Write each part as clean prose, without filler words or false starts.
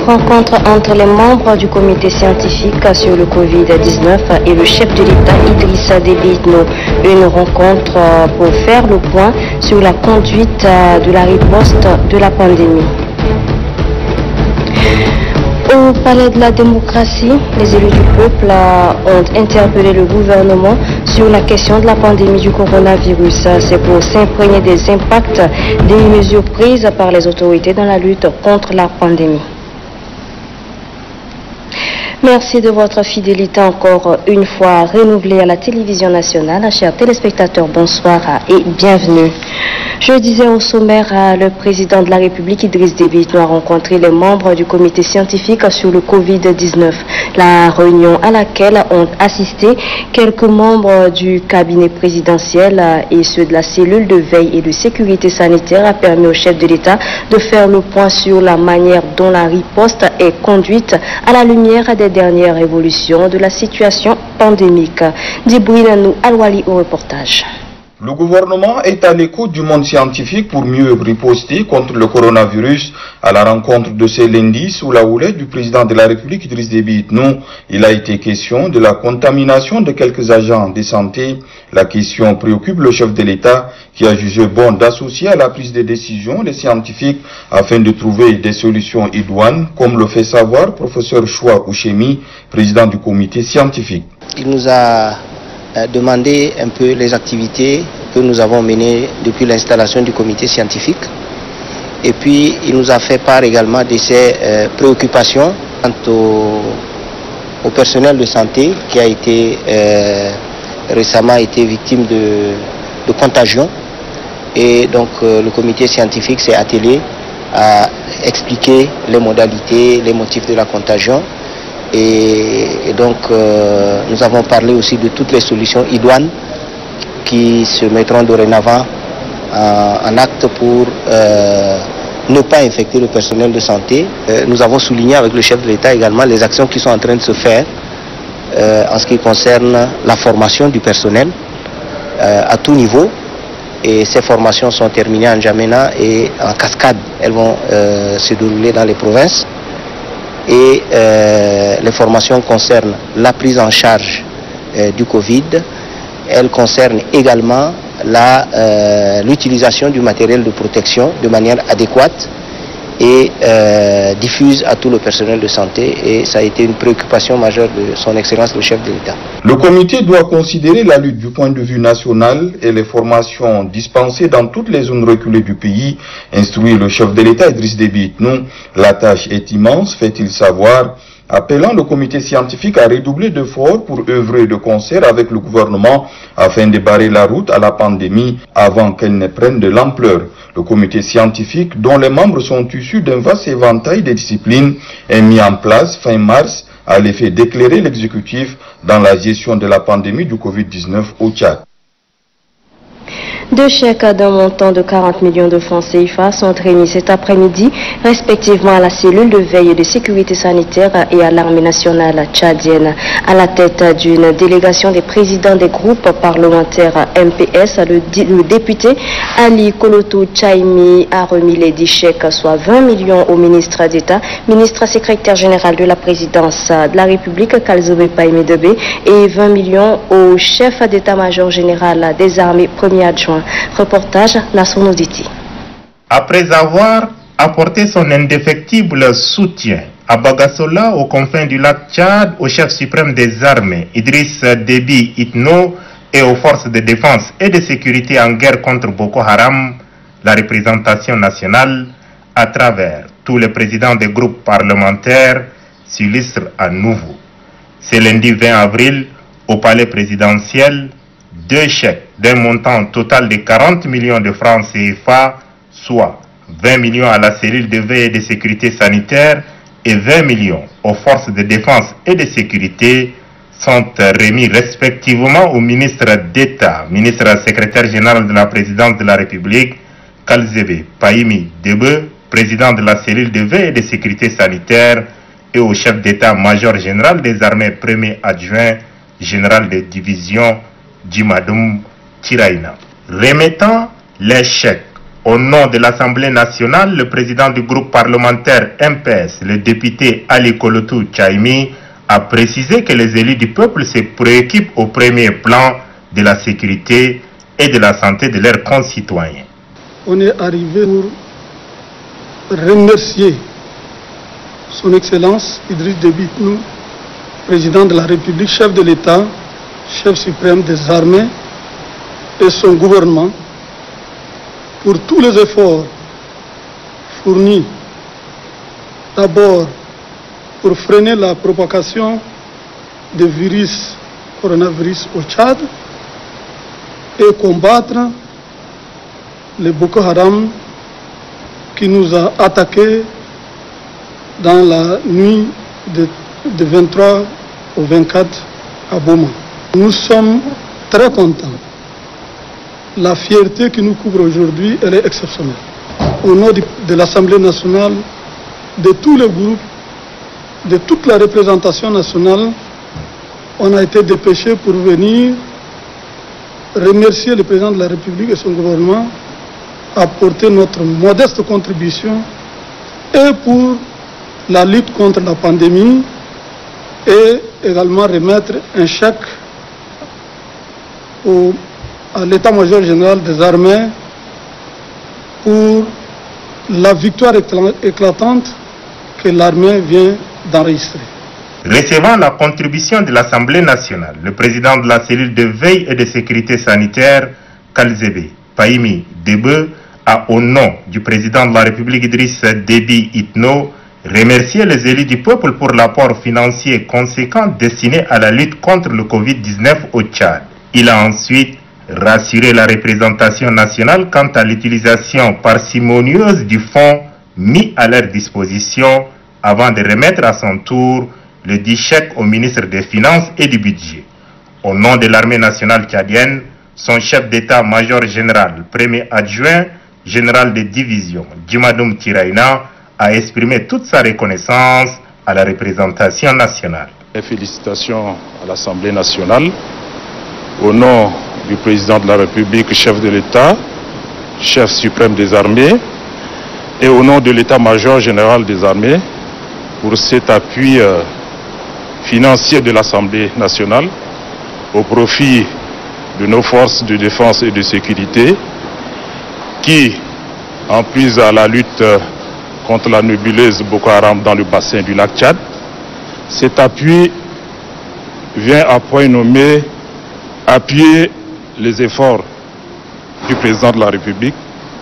rencontre entre les membres du comité scientifique sur le Covid-19 et le chef de l'État Idrissa Déby Itno. Une rencontre pour faire le point sur la conduite de la riposte de la pandémie. Au Palais de la démocratie, les élus du peuple ont interpellé le gouvernement sur la question de la pandémie du coronavirus. C'est pour s'imprégner des impacts des mesures prises par les autorités dans la lutte contre la pandémie. Merci de votre fidélité encore une fois renouvelée à la télévision nationale. Chers téléspectateurs, bonsoir et bienvenue. Je disais au sommaire, le président de la République, Idriss Déby Itno, a rencontré les membres du comité scientifique sur le Covid-19. La réunion à laquelle ont assisté quelques membres du cabinet présidentiel et ceux de la cellule de veille et de sécurité sanitaire a permis au chef de l'État de faire le point sur la manière dont la riposte est conduite à la lumière des dernières évolutions de la situation pandémique. Djibril Alwali au reportage. Le gouvernement est à l'écoute du monde scientifique pour mieux riposter contre le coronavirus. À la rencontre de ce lundi, sous la houlette du président de la République, Idriss Déby Itno, il a été question de la contamination de quelques agents de santé. La question préoccupe le chef de l'État qui a jugé bon d'associer à la prise de décision les scientifiques afin de trouver des solutions idoines, comme le fait savoir professeur Choua Ouchemi, président du comité scientifique. Il nous a demandé un peu les activités que nous avons menées depuis l'installation du comité scientifique. Et puis, il nous a fait part également de ses préoccupations quant au personnel de santé qui a été récemment été victime de contagion. Et donc, le comité scientifique s'est attelé à expliquer les modalités, les motifs de la contagion. Et donc, nous avons parlé aussi de toutes les solutions idoines qui se mettront dorénavant en acte pour ne pas infecter le personnel de santé. Nous avons souligné avec le chef de l'État également les actions qui sont en train de se faire en ce qui concerne la formation du personnel à tout niveau. Et ces formations sont terminées en N'Djamena et en cascade. Elles vont se dérouler dans les provinces. Et les formations concernent la prise en charge du Covid. Elles concernent également l'utilisation du matériel de protection de manière adéquate et diffuse à tout le personnel de santé. Et ça a été une préoccupation majeure de son Excellence le chef de l'État. Le comité doit considérer la lutte du point de vue national et les formations dispensées dans toutes les zones reculées du pays, instruit le chef de l'État Idriss Déby Itno. La tâche est immense, fait-il savoir, appelant le comité scientifique à redoubler d'efforts pour œuvrer de concert avec le gouvernement afin de barrer la route à la pandémie avant qu'elle ne prenne de l'ampleur. Le comité scientifique, dont les membres sont issus d'un vaste éventail de disciplines, est mis en place fin mars à l'effet d'éclairer l'exécutif dans la gestion de la pandémie du Covid-19 au Tchad. Deux chèques d'un montant de 40 millions de francs CFA sont remis cet après-midi, respectivement à la cellule de veille et de sécurité sanitaire et à l'armée nationale tchadienne. À la tête d'une délégation des présidents des groupes parlementaires MPS, le député Ali Koloto Tchaimi a remis les 10 chèques, soit 20 millions au ministre d'État, ministre secrétaire général de la présidence de la République, Kalzobe Paimedebe, et 20 millions au chef d'état-major général des armées, premier adjoint. Reportage Nassono Diti. Après avoir apporté son indéfectible soutien à Bagassola, aux confins du lac Tchad, au chef suprême des armées, Idriss Déby Itno, et aux forces de défense et de sécurité en guerre contre Boko Haram, la représentation nationale, à travers tous les présidents des groupes parlementaires, s'illustre à nouveau. Ce lundi 20 avril, au palais présidentiel, deux chèques d'un montant total de 40 millions de francs CFA, soit 20 millions à la cellule de veille et de sécurité sanitaire et 20 millions aux forces de défense et de sécurité, sont remis respectivement au ministre d'État, ministre secrétaire général de la présidence de la République, Kalzebe Paimi Debe, président de la cellule de veille et de sécurité sanitaire, et au chef d'état-major général des armées, premier adjoint général de division, Djimadoum Tiraïna. Remettant les chèques Au nom de l'Assemblée nationale, le président du groupe parlementaire MPS, le député Ali Kolotou Tchaimi, a précisé que les élus du peuple se préoccupent au premier plan de la sécurité et de la santé de leurs concitoyens. On est arrivé pour remercier son Excellence Idriss Déby Itno, président de la République, chef de l'État, chef suprême des armées et son gouvernement pour tous les efforts fournis d'abord pour freiner la propagation du coronavirus au Tchad et combattre le Boko Haram qui nous a attaqués dans la nuit de 23 au 24 à Boma. Nous sommes très contents. La fierté qui nous couvre aujourd'hui, elle est exceptionnelle. Au nom de l'Assemblée nationale, de tous les groupes, de toute la représentation nationale, on a été dépêchés pour venir remercier le président de la République et son gouvernement, apporter notre modeste contribution et pour la lutte contre la pandémie et également remettre un chèque à l'état-major général des armées pour la victoire éclatante que l'armée vient d'enregistrer. Recevant la contribution de l'Assemblée nationale, le président de la cellule de veille et de sécurité sanitaire, Kalzebe Paimi Debe, a au nom du président de la République Idriss Déby Itno remercié les élus du peuple pour l'apport financier conséquent destiné à la lutte contre le Covid-19 au Tchad. Il a ensuite rassuré la représentation nationale quant à l'utilisation parcimonieuse du fonds mis à leur disposition avant de remettre à son tour le dit chèque au ministre des Finances et du Budget. Au nom de l'armée nationale tchadienne, son chef d'état-major général, premier adjoint, général de division, Djimadoum Tiraina, a exprimé toute sa reconnaissance à la représentation nationale. Félicitations à l'Assemblée nationale, au nom du président de la République, chef de l'État, chef suprême des armées, et au nom de l'état-major général des armées, pour cet appui financier de l'Assemblée nationale au profit de nos forces de défense et de sécurité qui, en plus à la lutte contre la nébuleuse Boko Haram dans le bassin du lac Tchad, cet appui vient à point nommé appuyer les efforts du président de la République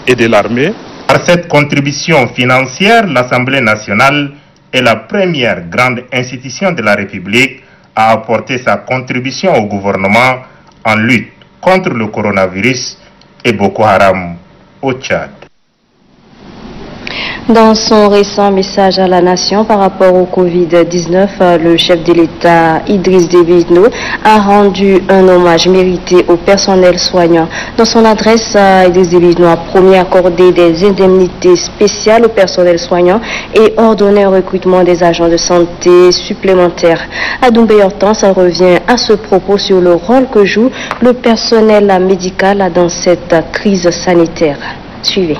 et de l'armée. Par cette contribution financière, l'Assemblée nationale est la première grande institution de la République à apporter sa contribution au gouvernement en lutte contre le coronavirus et Boko Haram au Tchad. Dans son récent message à la nation par rapport au Covid-19, le chef de l'État Idriss Déby Itno a rendu un hommage mérité au personnel soignant. Dans son adresse, Idriss Déby Itno a promis accorder des indemnités spéciales au personnel soignant et ordonner un recrutement des agents de santé supplémentaires. À Doumbé Hortense, ça revient à ce propos sur le rôle que joue le personnel médical dans cette crise sanitaire. Suivez.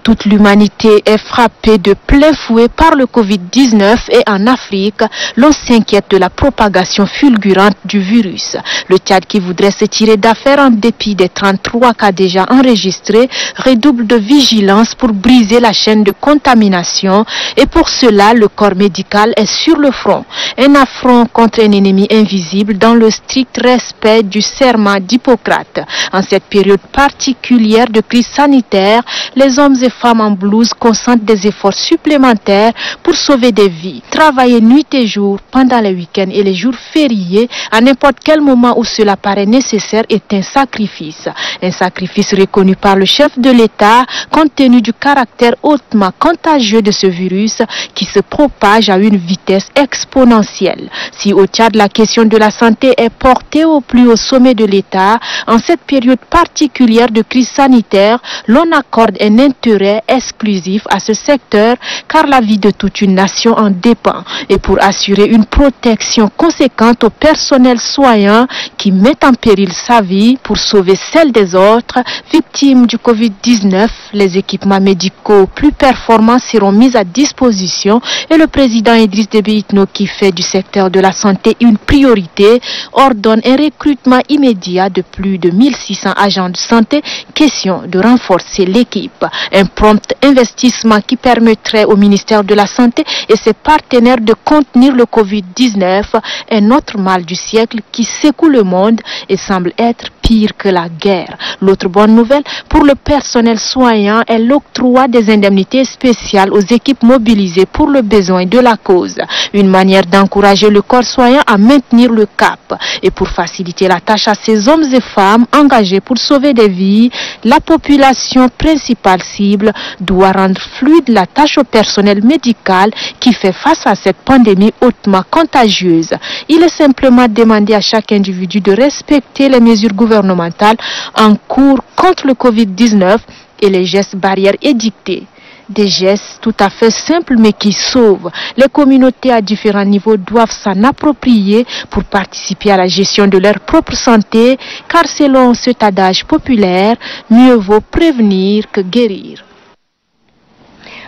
Toute l'humanité est frappée de plein fouet par le Covid-19 et en Afrique, l'on s'inquiète de la propagation fulgurante du virus. Le Tchad, qui voudrait se tirer d'affaire en dépit des 33 cas déjà enregistrés, redouble de vigilance pour briser la chaîne de contamination et pour cela, le corps médical est sur le front. Un affront contre un ennemi invisible dans le strict respect du serment d'Hippocrate. En cette période particulière de crise sanitaire, les hommes et femmes en blouse consentent des efforts supplémentaires pour sauver des vies. Travailler nuit et jour pendant les week-ends et les jours fériés à n'importe quel moment où cela paraît nécessaire est un sacrifice. Un sacrifice reconnu par le chef de l'État compte tenu du caractère hautement contagieux de ce virus qui se propage à une vitesse exponentielle. Si au Tchad la question de la santé est portée au plus haut sommet de l'État, en cette période particulière de crise sanitaire, l'on accorde un intérêt serait exclusif à ce secteur car la vie de toute une nation en dépend. Et pour assurer une protection conséquente au personnel soignant qui met en péril sa vie pour sauver celle des autres victimes du Covid-19, les équipements médicaux plus performants seront mis à disposition et le président Idriss Déby Itno, qui fait du secteur de la santé une priorité, ordonne un recrutement immédiat de plus de 1600 agents de santé. Question de renforcer l'équipe. Un prompt investissement qui permettrait au ministère de la Santé et ses partenaires de contenir le Covid-19, un autre mal du siècle qui secoue le monde et semble être pire que la guerre. L'autre bonne nouvelle pour le personnel soignant est l'octroi des indemnités spéciales aux équipes mobilisées pour le besoin de la cause. Une manière d'encourager le corps soignant à maintenir le cap. Et pour faciliter la tâche à ces hommes et femmes engagés pour sauver des vies, la population principale cible doit rendre fluide la tâche au personnel médical qui fait face à cette pandémie hautement contagieuse. Il est simplement demandé à chaque individu de respecter les mesures gouvernementales en cours contre le Covid-19 et les gestes barrières édictés. Des gestes tout à fait simples mais qui sauvent. Les communautés à différents niveaux doivent s'en approprier pour participer à la gestion de leur propre santé, car selon cet adage populaire, mieux vaut prévenir que guérir.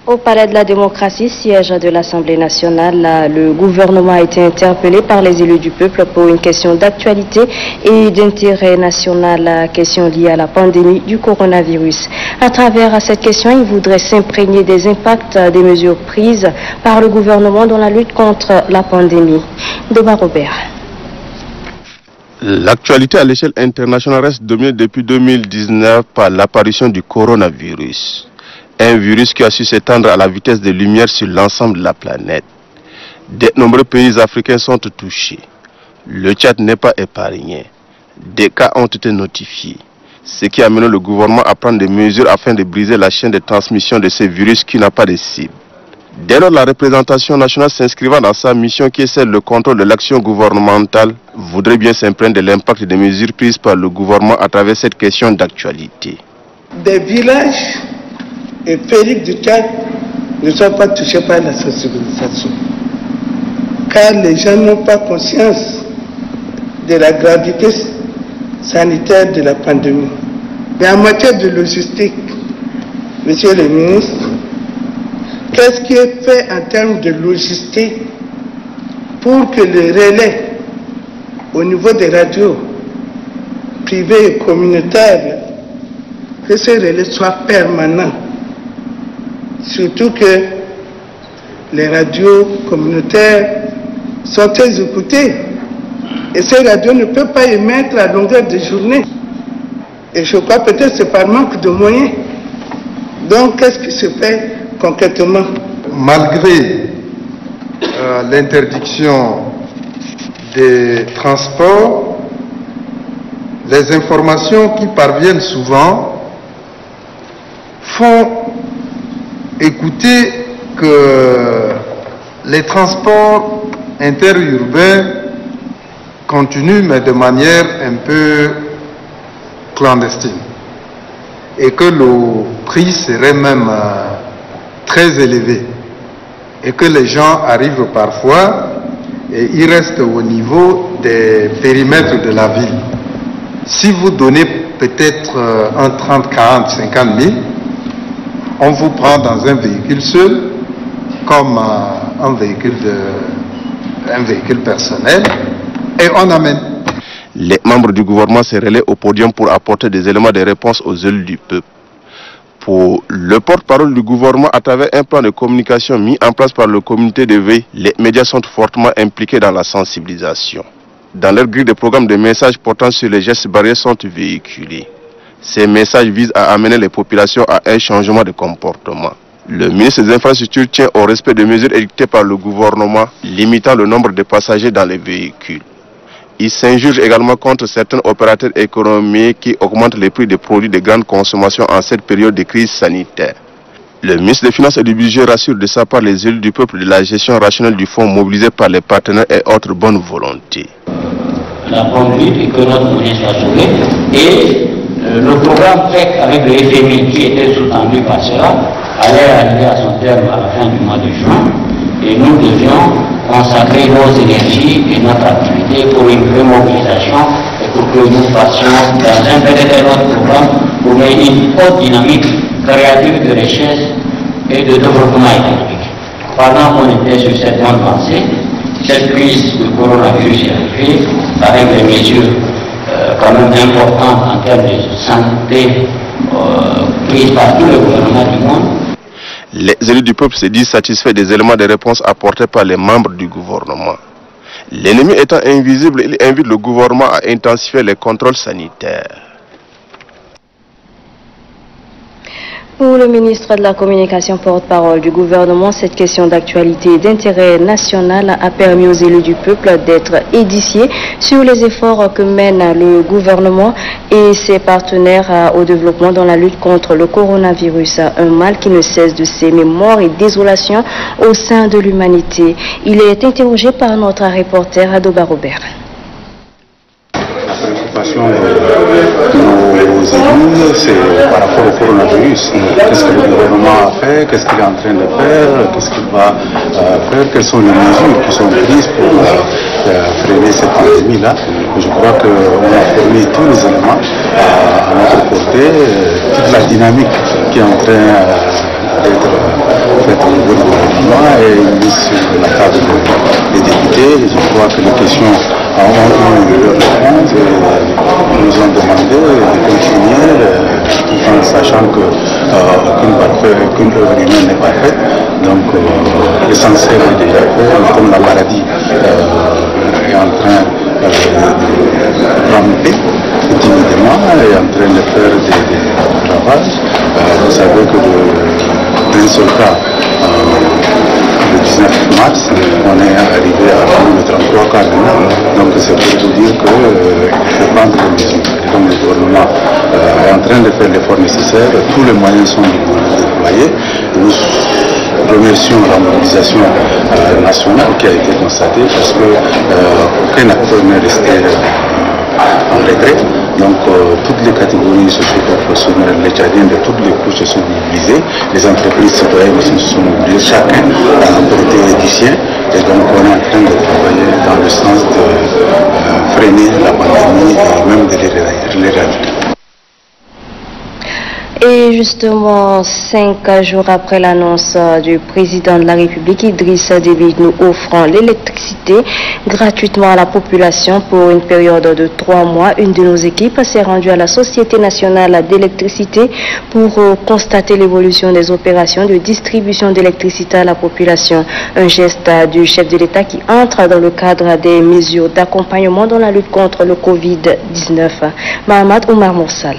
Au Palais de la démocratie, siège de l'Assemblée nationale, le gouvernement a été interpellé par les élus du peuple pour une question d'actualité et d'intérêt national, question liée à la pandémie du coronavirus. À travers cette question, il voudrait s'imprégner des impacts des mesures prises par le gouvernement dans la lutte contre la pandémie. Débat Robert. L'actualité à l'échelle internationale reste dominée depuis 2019 par l'apparition du coronavirus. Un virus qui a su s'étendre à la vitesse de lumière sur l'ensemble de la planète. De nombreux pays africains sont touchés. Le Tchad n'est pas épargné. Des cas ont été notifiés. Ce qui a amené le gouvernement à prendre des mesures afin de briser la chaîne de transmission de ce virus qui n'a pas de cible. Dès lors, la représentation nationale s'inscrivant dans sa mission qui est celle de contrôle de l'action gouvernementale voudrait bien s'imprégner de l'impact des mesures prises par le gouvernement à travers cette question d'actualité. Des villages et pays du Tchad ne sont pas touchés par la sensibilisation, car les gens n'ont pas conscience de la gravité sanitaire de la pandémie. Mais en matière de logistique, Monsieur le ministre, qu'est-ce qui est fait en termes de logistique pour que le relais au niveau des radios privées et communautaires, que ce relais soit permanent? Surtout que les radios communautaires sont très écoutées et ces radios ne peuvent pas émettre à longueur de journée. Et je crois peut-être que c'est par manque de moyens. Donc qu'est-ce qui se fait concrètement? Malgré l'interdiction des transports, les informations qui parviennent souvent font écouter que les transports interurbains continuent, mais de manière un peu clandestine, et que le prix serait même très élevé, et que les gens arrivent parfois et ils restent au niveau des périmètres de la ville. Si vous donnez peut-être un 30, 40, 50 000, on vous prend dans un véhicule seul, comme un véhicule personnel, et on amène. Les membres du gouvernement se relaient au podium pour apporter des éléments de réponse aux élus du peuple. Pour le porte-parole du gouvernement, à travers un plan de communication mis en place par le comité de veille, les médias sont fortement impliqués dans la sensibilisation. Dans leur grille de programme, des messages portant sur les gestes barrières sont véhiculés. Ces messages visent à amener les populations à un changement de comportement. Le ministre des Infrastructures tient au respect des mesures édictées par le gouvernement, limitant le nombre de passagers dans les véhicules. Il s'injure également contre certains opérateurs économiques qui augmentent les prix des produits de grande consommation en cette période de crise sanitaire. Le ministre des Finances et du Budget rassure de sa part les élus du peuple de la gestion rationnelle du fonds mobilisé par les partenaires et autres bonnes volontés. La conduite et que notre monnaie soit sauvée et Le programme PEC avec le FMI qui était sous-tendu par cela allait arriver à son terme à la fin du mois de juin et nous devions consacrer nos énergies et notre activité pour une remobilisation et pour que nous passions dans un peut-être autre programme pour mener une haute dynamique créative de richesse et de développement économique. Pendant qu'on était sur cette bonne pensée, cette crise de coronavirus est arrivée avec des mesures quand même importantes en termes de santé prises par tous les gouvernements du monde. Les élus du peuple se disent satisfaits des éléments de réponse apportés par les membres du gouvernement. L'ennemi étant invisible, il invite le gouvernement à intensifier les contrôles sanitaires. Pour le ministre de la Communication porte-parole du gouvernement, cette question d'actualité et d'intérêt national a permis aux élus du peuple d'être édifiés sur les efforts que mène le gouvernement et ses partenaires au développement dans la lutte contre le coronavirus, un mal qui ne cesse de s'aimer mort et désolation au sein de l'humanité. Il est interrogé par notre reporter Adoba Robert. La préoccupation de nos élus, c'est par rapport au coronavirus. Qu'est-ce que le gouvernement a fait? Qu'est-ce qu'il est en train de faire? Qu'est-ce qu'il va faire? Quelles sont les mesures qui sont prises pour freiner cette pandémie-là? Je crois qu'on a fourni tous les éléments à notre portée, toute la dynamique qui est en train d'être faite au niveau du gouvernement et mise sur la table des députés. Je crois que les questions ont eu leur réponse et nous ont demandé de continuer tout en sachant qu'aucune œuvre humaine n'est parfaite. Donc l'essentiel est déjà fait, comme la maladie est en train de ramper timidement, est en train de faire des ravages. Vous savez que d'un seul cas, le 19 mars, on est arrivé à le 33 cas maintenant. Donc c'est pour vous dire qu'il faut prendre des mesures. Et donc le gouvernement est en train de faire l'effort nécessaire. Tous les moyens sont déployés. Nous remercions la mobilisation nationale qui a été constatée parce qu'aucun acteur n'est resté en retrait. Donc toutes les catégories socio-professionnelles, les Tchadiens de toutes les couches se sont mobilisés, les entreprises citoyennes aussi se sont mobilisées, chacun a apporté du sien, et donc on est en train de travailler dans le sens de freiner la pandémie et même de l'éradiquer. Et justement, 5 jours après l'annonce du président de la République, Idriss Déby, nous offrant l'électricité gratuitement à la population pour une période de 3 mois, une de nos équipes s'est rendue à la Société nationale d'électricité pour constater l'évolution des opérations de distribution d'électricité à la population. Un geste du chef de l'État qui entre dans le cadre des mesures d'accompagnement dans la lutte contre le Covid-19. Mahamad Oumar Moursal.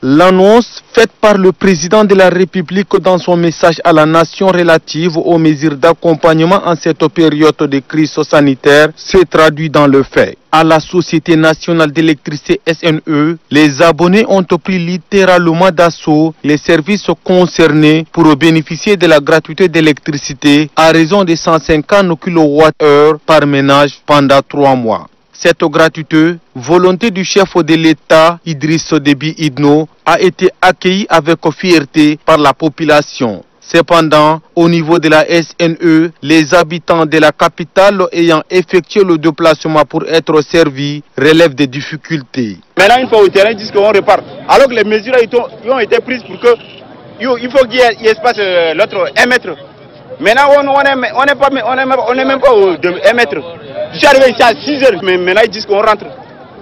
L'annonce faite par le président de la République dans son message à la nation relative aux mesures d'accompagnement en cette période de crise sanitaire s'est traduite dans le fait. À la Société nationale d'électricité SNE, les abonnés ont pris littéralement d'assaut les services concernés pour bénéficier de la gratuité d'électricité à raison de 150 kWh par ménage pendant 3 mois. Cette gratuité, volonté du chef de l'État, Idriss Déby Itno, a été accueillie avec fierté par la population. Cependant, au niveau de la SNE, les habitants de la capitale ayant effectué le déplacement pour être servis relèvent des difficultés. Maintenant, une fois au terrain, ils disent qu'on repart. Alors que les mesures ont été prises pour que il faut qu'il y ait espace l'autre 1 mètre. Maintenant, on n'est même pas au 1 mètre. Je suis arrivé ici à 6 heures, mais maintenant ils disent qu'on rentre.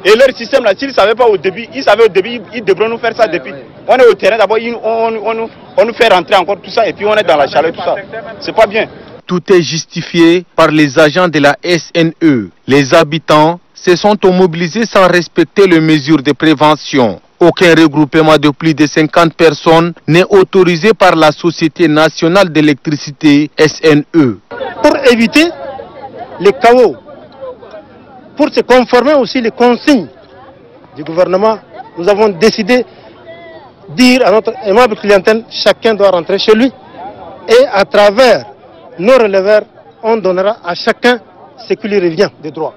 Et leur système là, s'ils ne savaient pas au début, ils savaient au début, ils devraient nous faire ça depuis. On est au terrain d'abord, on nous fait rentrer encore tout ça et puis on est dans la chaleur, tout ça. C'est pas bien. Tout est justifié par les agents de la SNE. Les habitants se sont mobilisés sans respecter les mesures de prévention. Aucun regroupement de plus de 50 personnes n'est autorisé par la Société nationale d'électricité SNE. Pour éviter les chaos, pour se conformer aussi les consignes du gouvernement, nous avons décidé de dire à notre aimable clientèle, chacun doit rentrer chez lui et à travers nos releveurs, on donnera à chacun ce qui lui revient de droit.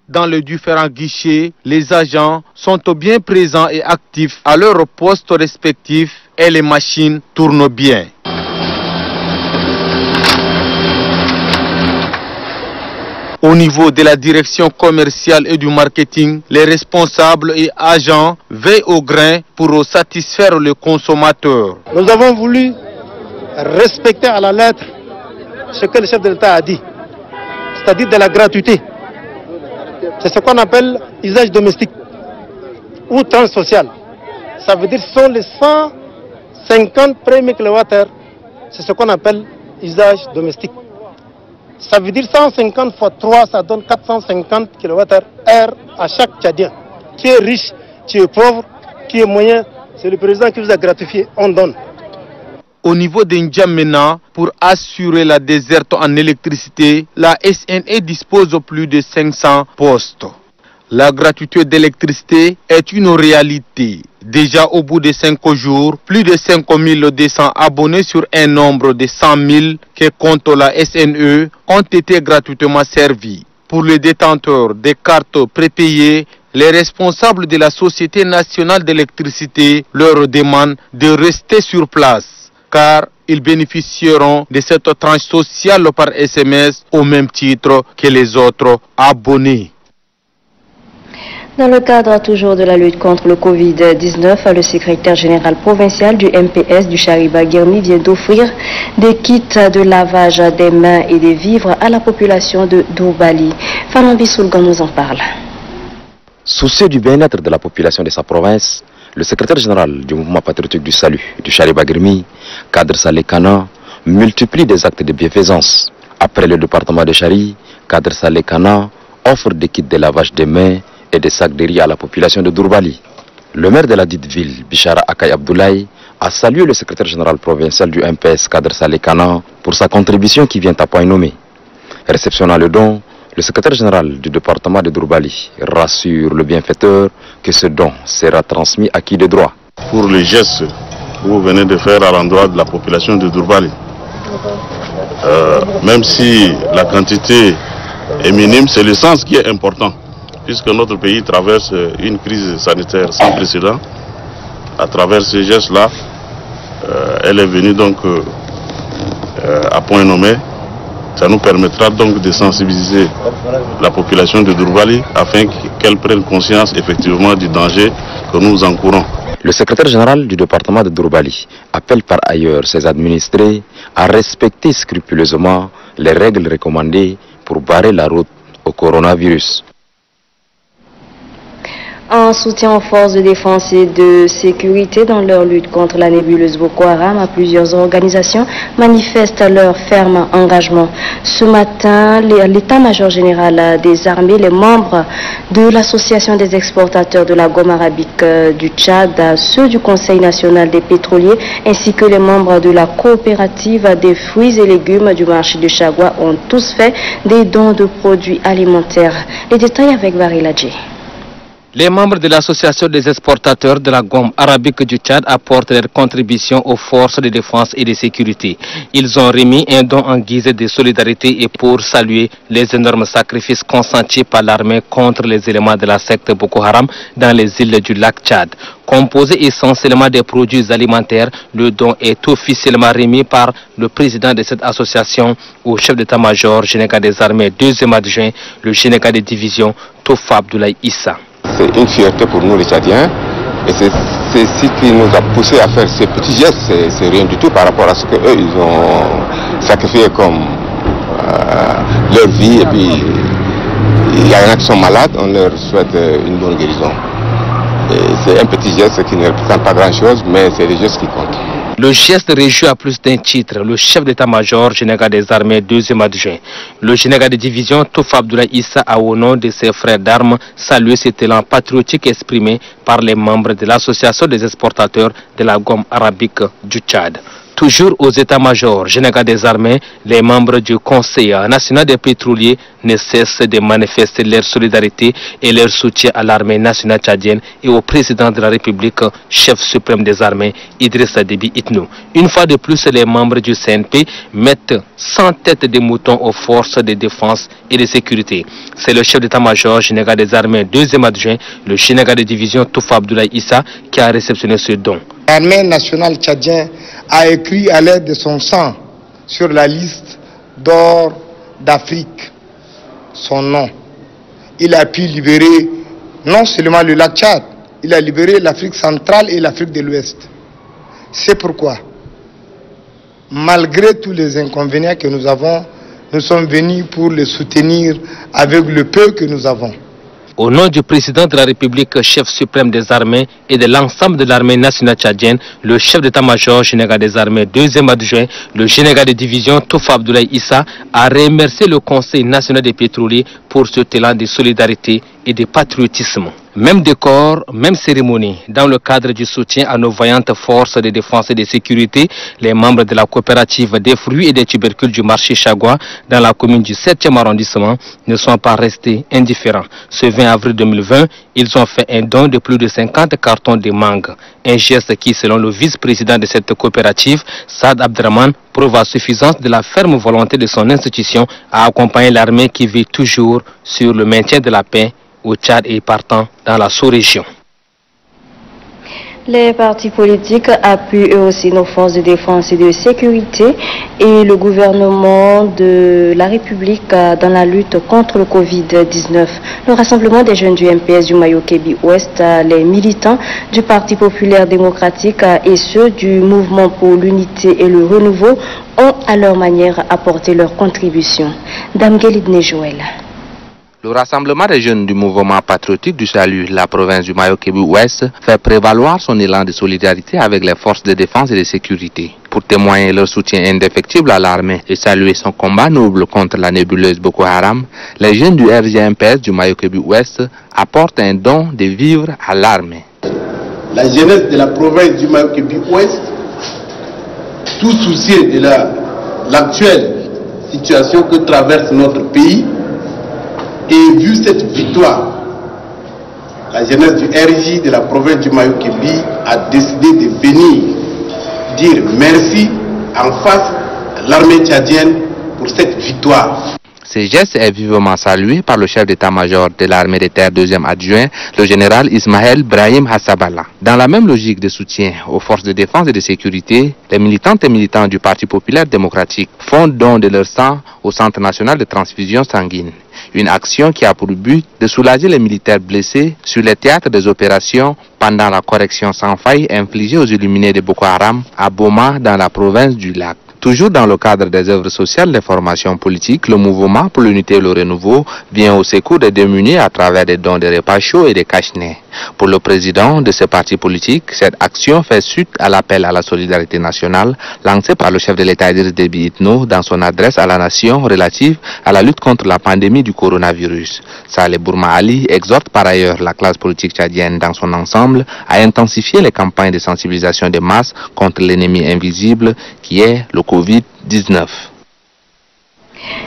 dans les différents guichets, les agents sont bien présents et actifs à leurs postes respectifs et les machines tournent bien. Au niveau de la direction commerciale et du marketing, les responsables et agents veillent au grain pour satisfaire le consommateur. Nous avons voulu respecter à la lettre ce que le chef de l'État a dit, c'est-à-dire de la gratuité. C'est ce qu'on appelle usage domestique ou transsocial. Ça veut dire que ce sont les 150 premiers kilowattheures, c'est ce qu'on appelle usage domestique. Ça veut dire 150 fois 3, ça donne 450 kWh à chaque Tchadien. Qui est riche, qui est pauvre, qui est moyen, c'est le président qui vous a gratifié, on donne. Au niveau d'Indjamena, pour assurer la desserte en électricité, la SNE dispose de plus de 500 postes. La gratuité d'électricité est une réalité. Déjà au bout de 5 jours, plus de 5200 abonnés sur un nombre de 100 000 que compte la SNE ont été gratuitement servis. Pour les détenteurs des cartes prépayées, les responsables de la Société nationale d'électricité leur demandent de rester sur place, car ils bénéficieront de cette tranche sociale par SMS au même titre que les autres abonnés. Dans le cadre toujours de la lutte contre le Covid-19, le secrétaire général provincial du MPS du Chariba Guermi vient d'offrir des kits de lavage des mains et des vivres à la population de Dourbali. Fanambi Soulgan nous en parle. Soucieux du bien-être de la population de sa province, le secrétaire général du mouvement patriotique du salut du Chariba Guermi, Kadr Saleh Kana, multiplie des actes de bienfaisance. Après le département de Chari, Kadr Saleh Kana offre des kits de lavage des mains et des sacs de riz à la population de Dourbali. Le maire de la dite ville, Bichara Akay Abdoulaye, a salué le secrétaire général provincial du MPS, Kadr Saleh Kana, pour sa contribution qui vient à point nommé. Réceptionnant le don, le secrétaire général du département de Dourbali rassure le bienfaiteur que ce don sera transmis à qui de droit. Pour les gestes que vous venez de faire à l'endroit de la population de Dourbali, même si la quantité est minime, c'est le sens qui est important. Puisque notre pays traverse une crise sanitaire sans précédent, à travers ces gestes-là, elle est venue donc à point nommé. Ça nous permettra donc de sensibiliser la population de Dourbali afin qu'elle prenne conscience effectivement du danger que nous encourons. Le secrétaire général du département de Dourbali appelle par ailleurs ses administrés à respecter scrupuleusement les règles recommandées pour barrer la route au coronavirus. En soutien aux forces de défense et de sécurité dans leur lutte contre la nébuleuse Boko Haram, plusieurs organisations manifestent leur ferme engagement. Ce matin, l'état-major général des armées, les membres de l'association des exportateurs de la gomme arabique du Tchad, ceux du Conseil national des pétroliers, ainsi que les membres de la coopérative des fruits et légumes du marché de Chagua ont tous fait des dons de produits alimentaires. Les détails avec Variladji. Les membres de l'association des exportateurs de la gomme arabique du Tchad apportent leur contribution aux forces de défense et de sécurité. Ils ont remis un don en guise de solidarité et pour saluer les énormes sacrifices consentis par l'armée contre les éléments de la secte Boko Haram dans les îles du lac Tchad. Composé essentiellement des produits alimentaires, le don est officiellement remis par le président de cette association au chef d'état-major général des armées, deuxième adjoint, le général de division Tofa Abdoulaye Issa. C'est une fierté pour nous les Tchadiens et c'est ce qui nous a poussé à faire ces petits gestes. C'est rien du tout par rapport à ce qu'eux ils ont sacrifié comme leur vie. Et puis il y en a qui sont malades, on leur souhaite une bonne guérison. C'est un petit geste qui ne représente pas grand chose, mais c'est des gestes qui comptent. Le geste réjouit à plus d'un titre le chef d'état-major général des armées, deuxième adjoint. Le général de division Tofa Abdoulaye Issa a au nom de ses frères d'armes salué cet élan patriotique exprimé par les membres de l'association des exportateurs de la gomme arabique du Tchad. Toujours aux états-majors généraux des armées, les membres du Conseil national des pétroliers ne cessent de manifester leur solidarité et leur soutien à l'armée nationale tchadienne et au président de la République, chef suprême des armées, Idrissa Déby Itno. Une fois de plus, les membres du CNP mettent sans tête de mouton aux forces de défense et de sécurité. C'est le chef d'état-major général des armées, deuxième adjoint, le général de division Toufa Abdoulaye Issa, qui a réceptionné ce don. L'armée nationale tchadienne a écrit à l'aide de son sang sur la liste d'or d'Afrique son nom. Il a pu libérer non seulement le lac Tchad, il a libéré l'Afrique centrale et l'Afrique de l'Ouest. C'est pourquoi, malgré tous les inconvénients que nous avons, nous sommes venus pour le soutenir avec le peu que nous avons. Au nom du président de la République, chef suprême des armées et de l'ensemble de l'armée nationale tchadienne, le chef d'état-major général des armées, deuxième adjoint, le général de division Toufa Abdoulaye Issa, a remercié le Conseil national des pétroliers pour ce talent de solidarité et de patriotisme. Même décor, même cérémonie. Dans le cadre du soutien à nos vaillantes forces de défense et de sécurité, les membres de la coopérative des fruits et des tubercules du marché Chagua, dans la commune du 7e arrondissement, ne sont pas restés indifférents. Ce 20 avril 2020, ils ont fait un don de plus de 50 cartons de mangue. Un geste qui, selon le vice-président de cette coopérative, Saad Abdraman, prouve à suffisance de la ferme volonté de son institution à accompagner l'armée qui vit toujours sur le maintien de la paix au Tchad et partant dans la sous-région. Les partis politiques appuient eux aussi nos forces de défense et de sécurité et le gouvernement de la République dans la lutte contre le Covid-19. Le rassemblement des jeunes du MPS du Mayo-Kébi-Ouest, les militants du Parti populaire démocratique et ceux du mouvement pour l'unité et le renouveau ont à leur manière apporté leur contribution. Dame Guélidne Joël. Le rassemblement des jeunes du mouvement patriotique du salut, la province du Mayo-Kébi-Ouest, fait prévaloir son élan de solidarité avec les forces de défense et de sécurité. Pour témoigner leur soutien indéfectible à l'armée et saluer son combat noble contre la nébuleuse Boko Haram, les jeunes du RGMPS du Mayo-Kébi-Ouest apportent un don de vivres à l'armée. La jeunesse de la province du Mayo-Kébi-Ouest, tout soucieux de l'actuelle situation que traverse notre pays, et vu cette victoire, la jeunesse du RJ de la province du Mayo-Kébi a décidé de venir dire merci en face de l'armée tchadienne pour cette victoire. Ce geste est vivement salué par le chef d'état-major de l'armée de terre, deuxième adjoint, le général Ismaël Brahim Hassabala. Dans la même logique de soutien aux forces de défense et de sécurité, les militantes et militants du Parti populaire démocratique font don de leur sang au Centre national de transfusion sanguine. Une action qui a pour but de soulager les militaires blessés sur les théâtres des opérations pendant la correction sans faille infligée aux illuminés de Boko Haram à Boma dans la province du Lac. Toujours dans le cadre des œuvres sociales des formations politiques, le mouvement pour l'unité et le renouveau vient au secours des démunis à travers des dons de repas chauds et des cache-nez. Pour le président de ce parti politique, cette action fait suite à l'appel à la solidarité nationale lancé par le chef de l'État Idriss Déby Itno dans son adresse à la nation relative à la lutte contre la pandémie du coronavirus. Saleh Bourma Ali exhorte par ailleurs la classe politique tchadienne dans son ensemble à intensifier les campagnes de sensibilisation de masse contre l'ennemi invisible qui est le Covid-19.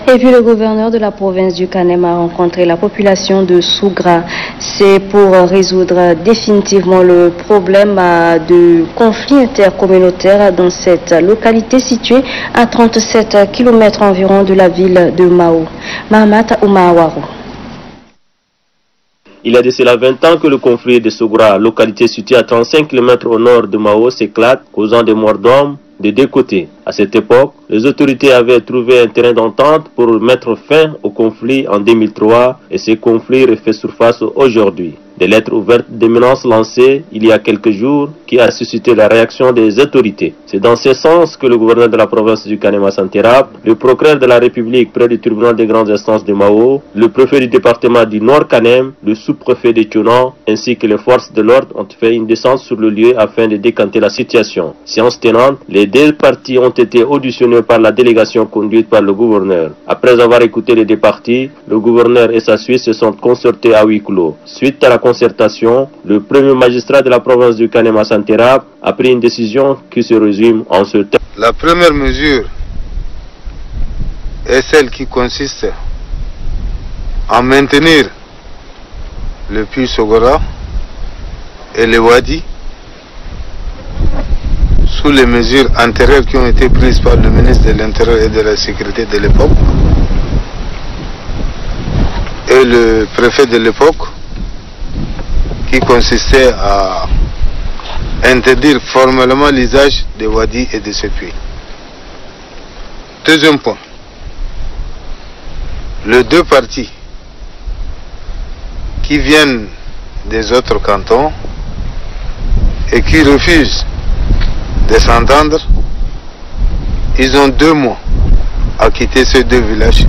Et puis le gouverneur de la province du Kanem a rencontré la population de Sougra. C'est pour résoudre définitivement le problème de conflits intercommunautaires dans cette localité située à 37 km environ de la ville de Mao. Mahamat Oumahawaru. Il y a de cela 20 ans que le conflit de Sougra, localité située à 35 km au nord de Mao, s'éclate, causant des morts d'hommes des deux côtés. À cette époque, les autorités avaient trouvé un terrain d'entente pour mettre fin au conflit en 2003 et ce conflit refait surface aujourd'hui. Des lettres ouvertes de menaces lancées il y a quelques jours qui a suscité la réaction des autorités. C'est dans ce sens que le gouverneur de la province du Kanema Santerab, le procureur de la République près du tribunal des grandes instances de Mao, le préfet du département du Nord Kanem, le sous-préfet de Tchounan, ainsi que les forces de l'ordre ont fait une descente sur le lieu afin de décanter la situation. Séance tenante, les deux parties ont été auditionnés par la délégation conduite par le gouverneur. Après avoir écouté les deux parties, le gouverneur et sa suite se sont concertés à huis clos. Suite à la concertation, le premier magistrat de la province du Kanema Santerab a pris une décision qui se résume en ce terme. La première mesure est celle qui consiste à maintenir le puits Sogora et le Wadi sous les mesures antérieures qui ont été prises par le ministre de l'Intérieur et de la Sécurité de l'époque et le préfet de l'époque, qui consistait à interdire formellement l'usage des wadis et de ce puits. Deuxième point, les deux parties qui viennent des autres cantons et qui refusent de s'entendre, ils ont 2 mois à quitter ces 2 villages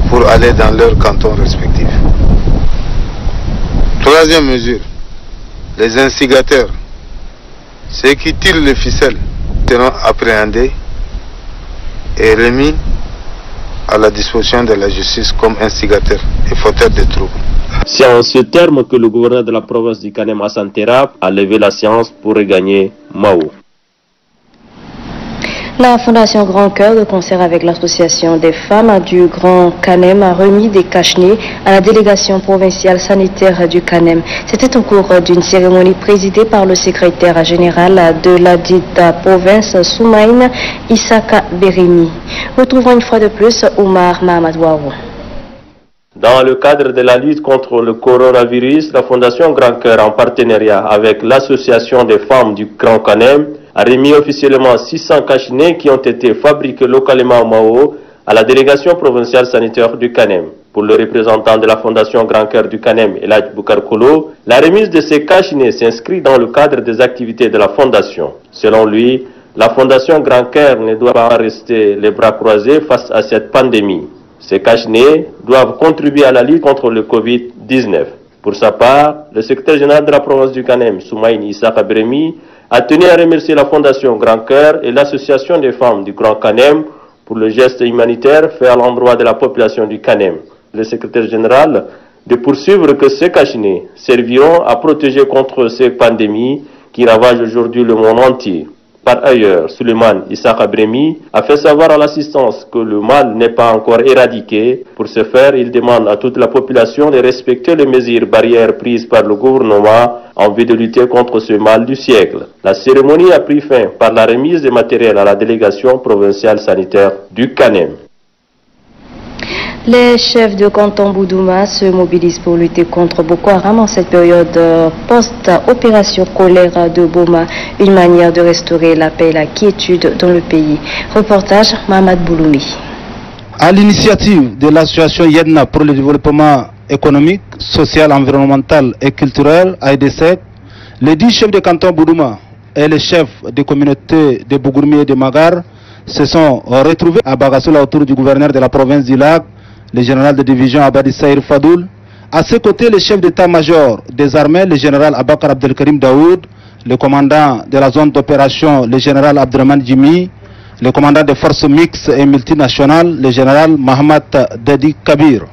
pour aller dans leurs cantons respectifs. Troisième mesure, les instigateurs, ceux qui tirent les ficelles, seront appréhendés et remis à la disposition de la justice comme instigateurs et fauteurs de troubles. C'est en ce terme que le gouverneur de la province du Kanem, Hassan Terab, a levé la séance pour regagner Mao. La Fondation Grand Cœur, de concert avec l'association des femmes du Grand Kanem, a remis des cache-nez à la délégation provinciale sanitaire du Kanem. C'était au cours d'une cérémonie présidée par le secrétaire général de la dite province, Soumaïn Issaka Berimi. Retrouvons une fois de plus Omar Mahamadouarou. Dans le cadre de la lutte contre le coronavirus, la Fondation Grand Cœur, en partenariat avec l'association des femmes du Grand Kanem, a remis officiellement 600 cache-nez qui ont été fabriqués localement à Mao à la délégation provinciale sanitaire du Kanem. Pour le représentant de la Fondation Grand Cœur du Kanem, Elhadj Boukar Kolo, la remise de ces cache-nez s'inscrit dans le cadre des activités de la Fondation. Selon lui, la Fondation Grand Cœur ne doit pas rester les bras croisés face à cette pandémie. Ces cache-nez doivent contribuer à la lutte contre le Covid-19. Pour sa part, le secrétaire général de la province du Kanem, Soumaïn Issaka Berimi, a tenu à remercier la Fondation Grand Cœur et l'association des femmes du Grand Kanem pour le geste humanitaire fait à l'endroit de la population du Kanem. Le secrétaire général de poursuivre que ces cache-nez serviront à protéger contre ces pandémies qui ravagent aujourd'hui le monde entier. Par ailleurs, Suleiman Issaka Berimi a fait savoir à l'assistance que le mal n'est pas encore éradiqué. Pour ce faire, il demande à toute la population de respecter les mesures barrières prises par le gouvernement en vue de lutter contre ce mal du siècle. La cérémonie a pris fin par la remise de matériel à la délégation provinciale sanitaire du Kanem. Les chefs de canton Boudouma se mobilisent pour lutter contre Boko Haram en cette période post-opération choléra de Boma, une manière de restaurer la paix et la quiétude dans le pays. Reportage Mahmoud Bouloumi. À l'initiative de l'association Yedna pour le développement économique, social, environnemental et culturel, AEDSEC, les 10 chefs de canton Boudouma et les chefs des communautés de Bougourmi et de Magar se sont retrouvés à Bagasola autour du gouverneur de la province du Lac, le général de division Abadi Saïr Fadoul. À ses côtés, le chef d'état-major des armées, le général Abakar Abdelkarim Daoud, le commandant de la zone d'opération, le général Abdraman Jimmy, le commandant des forces mixtes et multinationales, le général Mohamed Dadi Kabir,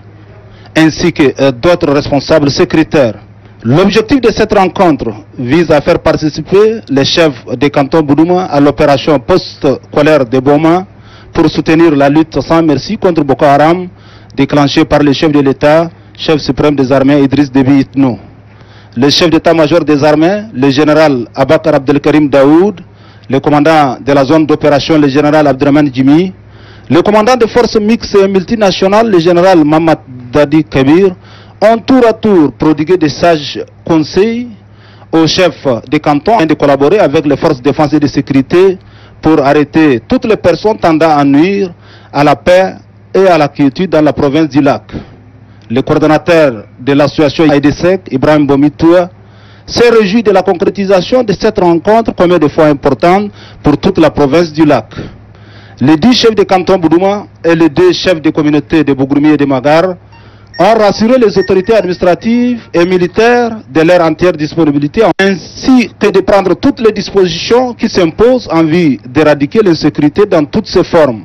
ainsi que d'autres responsables secrétaires. L'objectif de cette rencontre vise à faire participer les chefs des cantons Boudouma à l'opération post-colère de Boma pour soutenir la lutte sans merci contre Boko Haram déclenchée par le chef de l'État, chef suprême des armées Idriss Déby Itno. Le chef d'état-major des armées, le général Abakar Abdelkarim Daoud, le commandant de la zone d'opération, le général Abdraman Jimmy, le commandant des forces mixtes et multinationales, le général Mohamed Dadi Kabir, ont tour à tour prodigué des sages conseils aux chefs des cantons et de collaborer avec les forces de défense et de sécurité pour arrêter toutes les personnes tendant à nuire à la paix et à la quiétude dans la province du Lac. Le coordonnateur de l'association AEDSEC, Ibrahim Bomitoua, s'est réjoui de la concrétisation de cette rencontre combien de fois importante pour toute la province du Lac. Les 10 chefs de canton Boudouma et les 2 chefs de communauté de Bougourmi et de Magar ont rassuré les autorités administratives et militaires de leur entière disponibilité, ainsi que de prendre toutes les dispositions qui s'imposent en vue d'éradiquer l'insécurité dans toutes ses formes.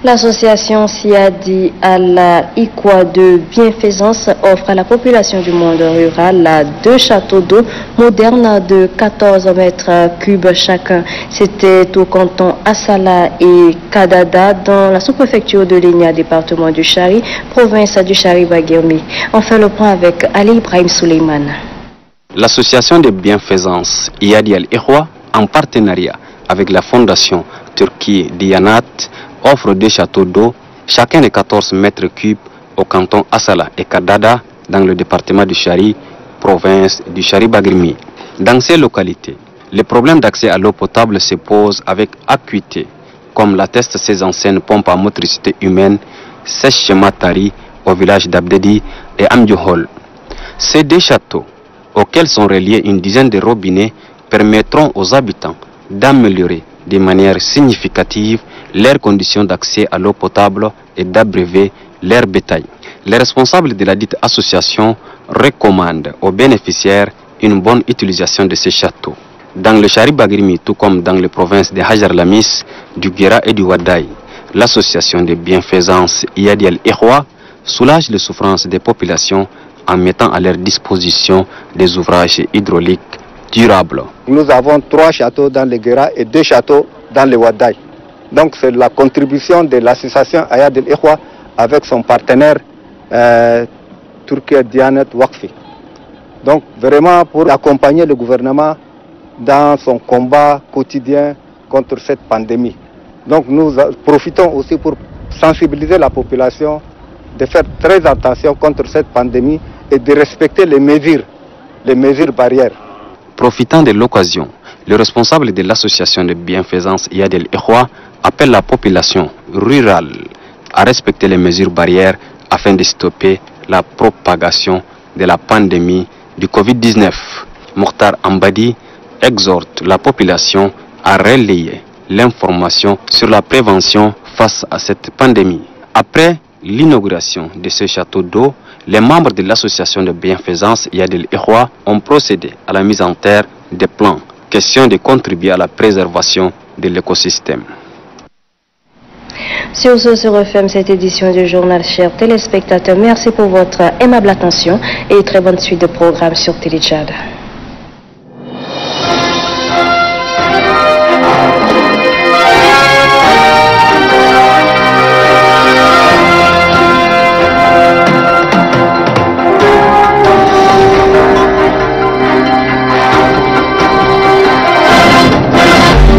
L'association Siadi Al-Ikwa de bienfaisance offre à la population du monde rural 2 châteaux d'eau modernes de 14 mètres cubes chacun. C'était au canton Assala et Kadada dans la sous-préfecture de Lénia, département du Chari, province du Chari-Bagirmi. On fait le point avec Ali Ibrahim Suleiman. L'association de bienfaisance Siadi Al-Ikwa, en partenariat avec la fondation Turquie Diyanat, offre 2 châteaux d'eau, chacun de 14 mètres cubes au canton Assala et Kadada dans le département du Chari, province du Chari-Bagirmi. Dans ces localités, les problèmes d'accès à l'eau potable se posent avec acuité, comme l'attestent ces anciennes pompes à motricité humaine, Sèche-Matari au village d'Abdedi et Amdiohol. Ces 2 châteaux, auxquels sont reliés une dizaine de robinets, permettront aux habitants d'améliorer de manière significative leurs conditions d'accès à l'eau potable et d'abreuver leur bétail. Les responsables de la dite association recommandent aux bénéficiaires une bonne utilisation de ces châteaux. Dans le Chari-Bagirmi, tout comme dans les provinces de Hajar Lamis, du Guéra et du Wadaï, l'association de bienfaisance Siadi Al-Ikwa soulage les souffrances des populations en mettant à leur disposition des ouvrages hydrauliques durables. Nous avons 3 châteaux dans le Guéra et 2 châteaux dans le Wadaï. Donc c'est la contribution de l'association Siadi Al-Ikwa avec son partenaire Turquie Diyanet Waqfi. Donc vraiment pour accompagner le gouvernement dans son combat quotidien contre cette pandémie. Donc nous profitons aussi pour sensibiliser la population de faire très attention contre cette pandémie et de respecter les mesures barrières. Profitant de l'occasion, le responsable de l'association de bienfaisance Siadi Al-Ikwa appelle la population rurale à respecter les mesures barrières afin de stopper la propagation de la pandémie du Covid-19. Mokhtar Ambadi exhorte la population à relayer l'information sur la prévention face à cette pandémie. Après l'inauguration de ce château d'eau, les membres de l'association de bienfaisance Siadi Al-Ikwa ont procédé à la mise en terre des plans, question de contribuer à la préservation de l'écosystème. Sur ce se referme cette édition du journal, chers téléspectateurs. Merci pour votre aimable attention et très bonne suite de programmes sur Télé Tchad.